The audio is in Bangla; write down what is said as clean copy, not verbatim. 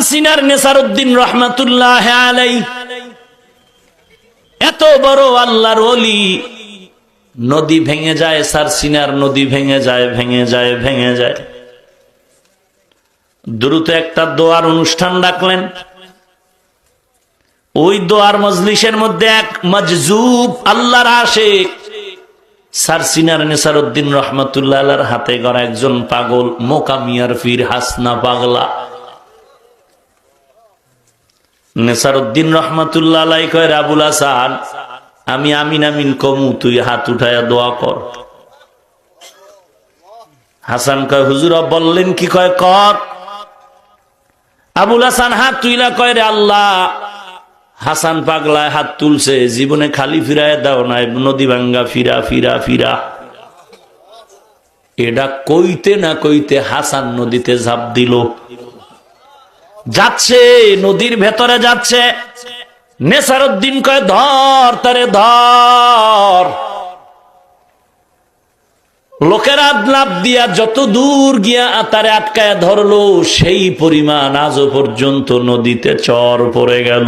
সারসিনার নেসারউদ্দিন রহমাতুল্লাহ আলাইহি এত বড় আল্লাহর ওলি, নদী ভেঙে যায়, সারসিনার নদী ভেঙে যায়, ভেঙে যায়, ভেঙে যায়। দ্রুত একটা দোয়ার অনুষ্ঠান ডাকলেন। ওই দোয়ার মজলিসের মধ্যে এক মজজুব আল্লাহর আশিক সারসিনার নেসারউদ্দিন রহমাতুল্লাহ আলাইহির হাতে গড়া একজন পাগল, মোকামিয়ার পীর হাসনা পাগলা। নেসারউদ্দিন রহমাতুল্লাহ আলাইহি কয়, আবুল হাসান, আমি আমিন আমিন কমু, তুই হাত উঠায়া দোয়া কর। হাসান কয়, হুজুর বললেন কি? কয় কর। আবুল হাসান হাত তুইলা কয়, রে আল্লাহ, হাসান পাগলায় হাত তুলছে, জীবনে খালি ফিরায় দাও না, নদী ভাঙ্গা ফিরা ফিরা ফিরা। এটা কইতে না কইতে হাসান নদীতে ঝাঁপ দিল। যাচ্ছে, নদীর ভেতরে যাচ্ছে। নেসারউদ্দিন কয়, ধর তারে ধর। লোকেরা লাফ দিয়া যত দূর গিয়া তারে আটকায় ধরলো, সেই পরিমাণ আজও পর্যন্ত নদীতে চর পড়ে গেল।